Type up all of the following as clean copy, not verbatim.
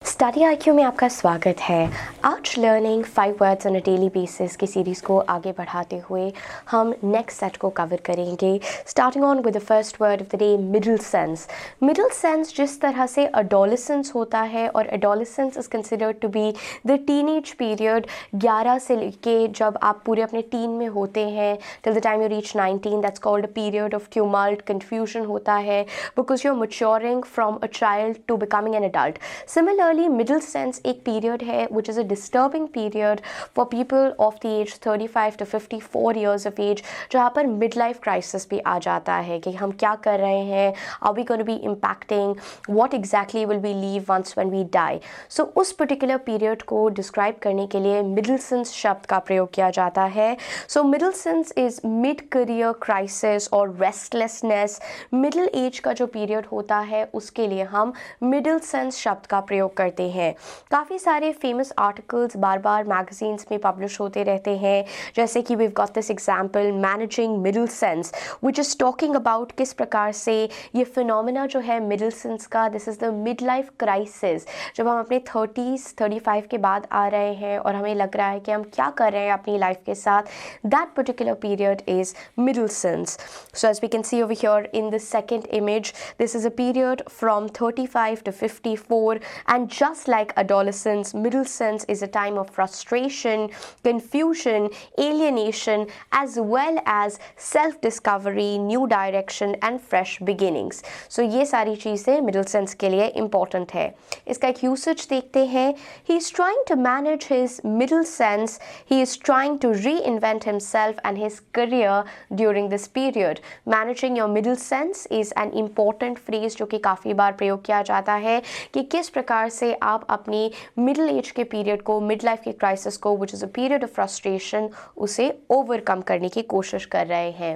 Study IQ में आपका स्वागत है। आज learning 5 words on a daily basis की सीरीज़ को आगे बढ़ाते हुए हम नेक्स्ट सेट को कवर करेंगे। Starting on with the first word of the day, middlescence. Middlescence जिस तरह से अडोलेसेंस होता है, और adolescence is considered to be the teenage period 11 से लेके जब आप पूरे अपने टीन में होते हैं till the time you reach 19, that's called a period of tumult, confusion होता है because you are maturing from a child to becoming an adult. Similarly middle sense एक पीरियड है which is a disturbing period for people of the age 35 to 54 years of age, जहाँ पर mid life crisis भी आ जाता है कि हम क्या कर रहे हैं, are we going to be impacting, what exactly will we leave once when we die. So उस पर्टिकुलर पीरियड को डिस्क्राइब करने के लिए मिडिल सेंस शब्द का प्रयोग किया जाता है। So middle sense is mid career crisis और रेस्टलेसनेस। मिडिल एज का जो पीरियड होता है उसके लिए हम मिडिल सेंस शब्द का प्रयोग करते हैं। काफ़ी सारे फेमस आर्टिकल्स बार बार मैगजीन्स में पब्लिश होते रहते हैं, जैसे कि we've got this example managing middle sense which is talking about किस प्रकार से ये फिनोमिना जो है मिडिल सेंस का, this is the mid life crisis. जब हम अपने 30s 35 के बाद आ रहे हैं और हमें लग रहा है कि हम क्या कर रहे हैं अपनी लाइफ के साथ, that particular period is middlescence. So as we can see over here in the second image, this is a period from 35 to 54, and just like adolescence, middle sense is a time of frustration, confusion, alienation, as well as self-discovery, new direction and fresh beginnings. So ये सारी चीज़ें middle sense के लिए important है। इसका एक usage देखते हैं। He is trying to manage his middle sense. He is trying to reinvent himself and his career during this period. Managing your middle sense is an important phrase जो कि काफ़ी बार प्रयोग किया जाता है कि किस प्रकार से आप अपनी मिडिल एज के पीरियड को, मिड लाइफ के क्राइसिस को, which is a period of frustration, उसे ओवरकम करने की कोशिश कर रहे हैं।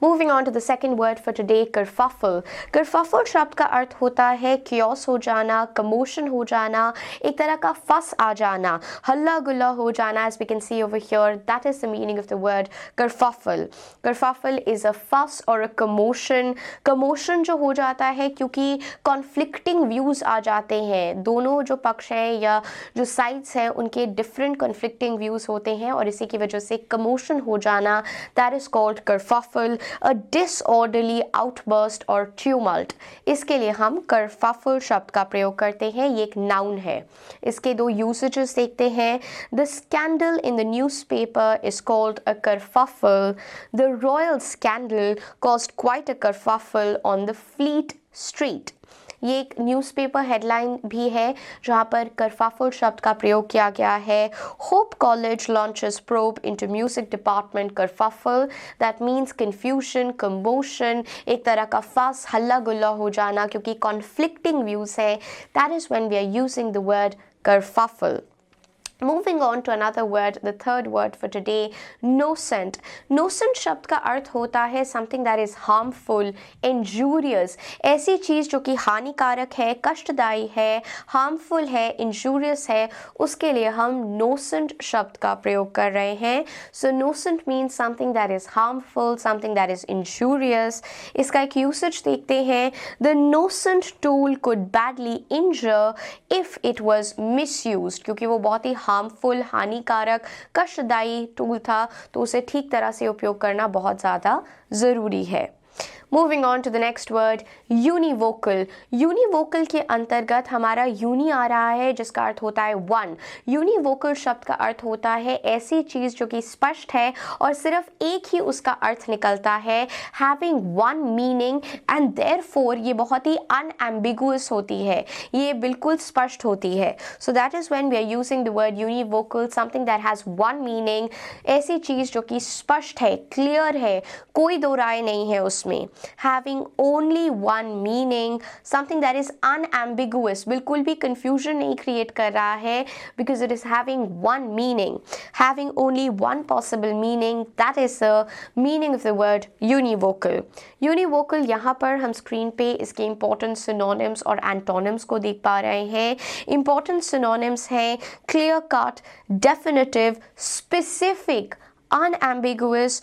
Moving on to the second word for today, kerfuffle. Kerfuffle शब्द का अर्थ होता है क्योस हो जाना, कमोशन हो जाना, एक तरह का फस आ जाना, हल्ला गुल्ला हो जाना। As we can see over here, that is the meaning of the word kerfuffle. Kerfuffle is a fuss or a commotion. Commotion जो हो जाता है क्योंकि कॉन्फ्लिक्टिंग व्यूज़ आ जाते हैं, दोनों जो पक्ष हैं या जो साइड्स हैं उनके डिफरेंट कॉन्फ्लिक्टिंग व्यूज़ होते हैं और इसी की वजह से कमोशन हो जाना, that is called kerfuffle. A disorderly outburst or tumult, इसके लिए हम करफफल शब्द का प्रयोग करते हैं। ये एक नाउन है। इसके दो यूसेजेस देखते हैं। The scandal in the newspaper is called a kerfuffle. The royal scandal caused quite a kerfuffle on the Fleet Street. ये एक न्यूज़पेपर हेडलाइन भी है जहाँ पर करफफल शब्द का प्रयोग किया गया है। Hope College launches probe into music department kerfuffle, that means confusion, commotion, एक तरह का फस, हल्ला गुल्ला हो जाना क्योंकि कॉन्फ्लिक्टिंग व्यूज़ है। That is when we are using the word kerfuffle. Moving on to another word, the third word for today, nocent. Nocent शब्द का अर्थ होता है something that is harmful, injurious, ऐसी चीज़ जो कि हानिकारक है, कष्टदायी है, harmful है, injurious है, उसके लिए हम nocent शब्द का प्रयोग कर रहे हैं। So nocent means something that is harmful, something that is injurious. इसका एक usage देखते हैं। The nocent tool could badly injure if it was misused, क्योंकि वो बहुत ही हार्मफुल, हानिकारक, कष्टदायी टूल था, तो उसे ठीक तरह से उपयोग करना बहुत ज़्यादा ज़रूरी है। Moving on to the next word, univocal. Univocal के अंतर्गत हमारा यूनि आ रहा है जिसका अर्थ होता है वन। यूनिवोकल शब्द का अर्थ होता है ऐसी चीज़ जो कि स्पष्ट है और सिर्फ एक ही उसका अर्थ निकलता है, having one meaning and therefore ये बहुत ही अनएम्बिगुअस होती है, ये बिल्कुल स्पष्ट होती है। So that is when we are using the word univocal, something that has one meaning, ऐसी चीज़ जो कि स्पष्ट है, क्लियर है, कोई दो राय नहीं है उसमें। Having only one meaning, something that is unambiguous, बिल्कुल भी confusion नहीं create कर रहा है because it is having one meaning, having only one possible meaning, that is the meaning of the word univocal. Univocal यहाँ पर हम स्क्रीन पे इसके important synonyms और antonyms को देख पा रहे हैं। Important synonyms हैं clear cut, definitive, specific, unambiguous,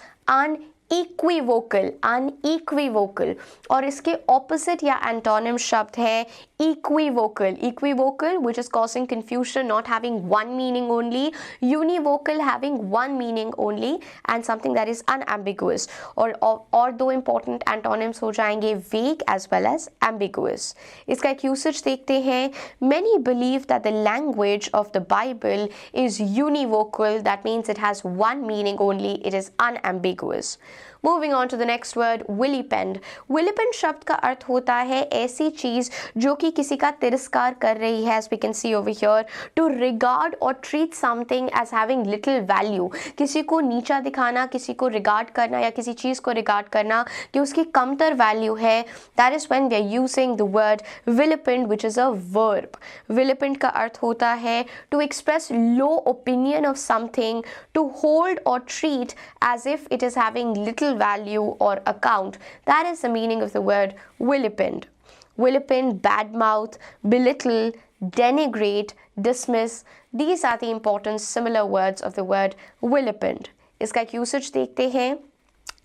equivocal, unequivocal, और इसके ऑपोजिट या एंटोनिम शब्द है equivocal. Equivocal, which is causing confusion, not having one meaning only. Univocal, having one meaning only, and something that is unambiguous. और दो important antonyms हो जाएंगे vague as well as ambiguous. इसका एक usage देखते हैं. Many believe that the language of the Bible is univocal. That means it has one meaning only. It is unambiguous. Moving on to the next word, vilipend. Vilipend शब्द का अर्थ होता है ऐसी चीज जो कि किसी का तिरस्कार कर रही है, as we can see over here. To regard or treat something as having little value. किसी को नीचा दिखाना, किसी को regard करना या किसी चीज को regard करना कि उसकी कमतर value है. That is when we are using the word vilipend, which is a verb. Vilipend का अर्थ होता है to express low opinion of something, to hold or treat as if it is having little value or account. That is the meaning of the word vilipend. Vilipend, badmouth, belittle, denigrate, dismiss. These are the important similar words of the word vilipend. इसका एक usage देखते हैं.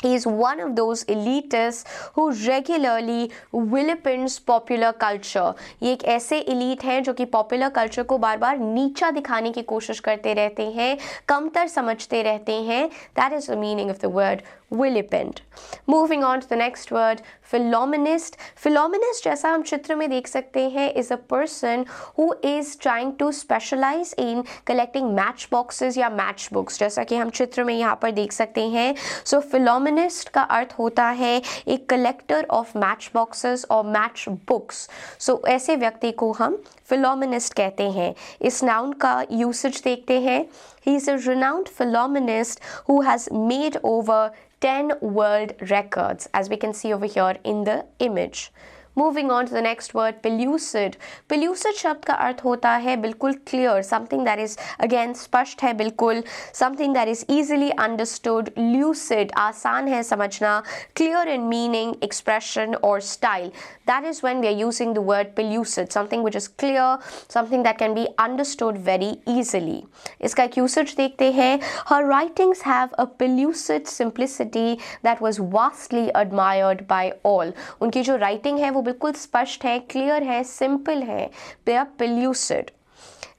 He is one of those elitists who regularly vilipends popular culture. ये एक ऐसे elite हैं जो कि popular culture को बार बार नीचा दिखाने की कोशिश करते रहते हैं, कमतर समझते रहते हैं. That is the meaning of the word vilipend. Moving on to the next word, philomenist. Philomenist, जैसा हम चित्र में देख सकते हैं, is a person who is trying to specialize in collecting matchboxes या matchbooks, जैसा कि हम चित्र में यहाँ पर देख सकते हैं. So philomenist का अर्थ होता है एक collector of matchboxes और matchbooks. So ऐसे व्यक्ति को हम philomenist कहते हैं. इस noun का usage देखते हैं. He is a renowned philomenist who has made over 10 world records, as we can see over here in the image. Moving on to the next word, pellucid. Pellucid शब्द का अर्थ होता है बिल्कुल clear, something that is again स्पष्ट है बिल्कुल, something that is easily understood, lucid, आसान है समझना, clear in meaning, expression or style. That is when we are using the word pellucid, something which is clear, something that can be understood very easily. इसका एक usage देखते हैं. Her writings have a pellucid simplicity that was vastly admired by all. उनकी जो writing है वो बिल्कुल स्पष्ट है, क्लियर है, सिंपल है. They are pellucid.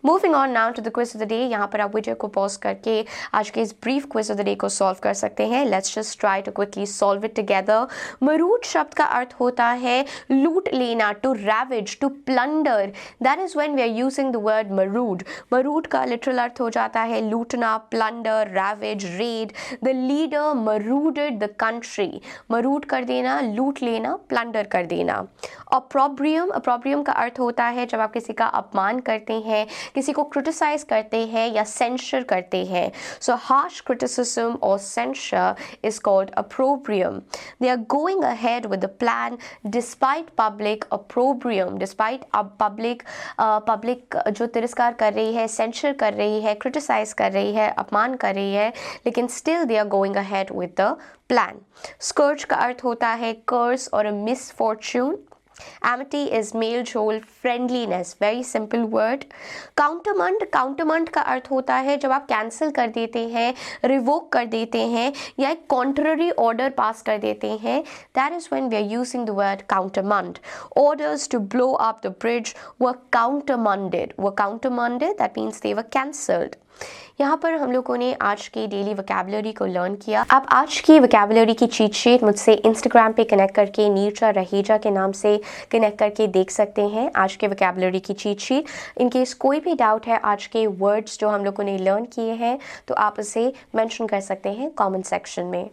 Moving on now to the quiz of the day. यहाँ पर आप वीडियो को पॉज करके आज के इस brief quiz of the day को सॉल्व कर सकते हैं. Let's just try to quickly solve it together. मरूद शब्द का अर्थ होता है लूट लेना, to ravage, to plunder. That is when we are using the word मरूद. मरूद का literal अर्थ हो जाता है लूटना, plunder, ravage, raid. The leader marauded the country. मरूद कर देना, लूट लेना, plunder कर देना. Opprobrium, opprobrium का अर्थ होता है जब आप किसी का अपमान करते हैं, किसी को क्रिटिसाइज करते हैं या सेंशर करते हैं. सो हार्श क्रिटिसिज्म और सेंशर is called opprobrium. They are going ahead with the plan despite public opprobrium. Despite public जो तिरस्कार कर रही है, सेंशर कर रही है, क्रिटिसाइज कर रही है, अपमान कर रही है, लेकिन still they are going ahead with the plan. Scourge का अर्थ होता है curse or a misfortune. Amity is मेल जोल, friendliness, very simple word. Countermand, countermand का अर्थ होता है जब आप कैंसिल कर देते हैं, रिवोक कर देते हैं या एक कॉन्ट्ररी ऑर्डर पास कर देते हैं. That is when we are using the word countermand. Orders to blow up the bridge were countermanded. That means they were cancelled. यहाँ पर हम लोगों ने आज की डेली वोकैबुलरी को लर्न किया. आप आज की वोकैबुलरी की चीट शीट मुझसे इंस्टाग्राम पे कनेक्ट करके नीरजा रहेजा के नाम से कनेक्ट करके देख सकते हैं. आज के वोकैबुलरी की चीट शीट. इनकेस कोई भी डाउट है आज के वर्ड्स जो हम लोगों ने लर्न किए हैं तो आप उसे मेंशन कर सकते हैं कमेंट सेक्शन में.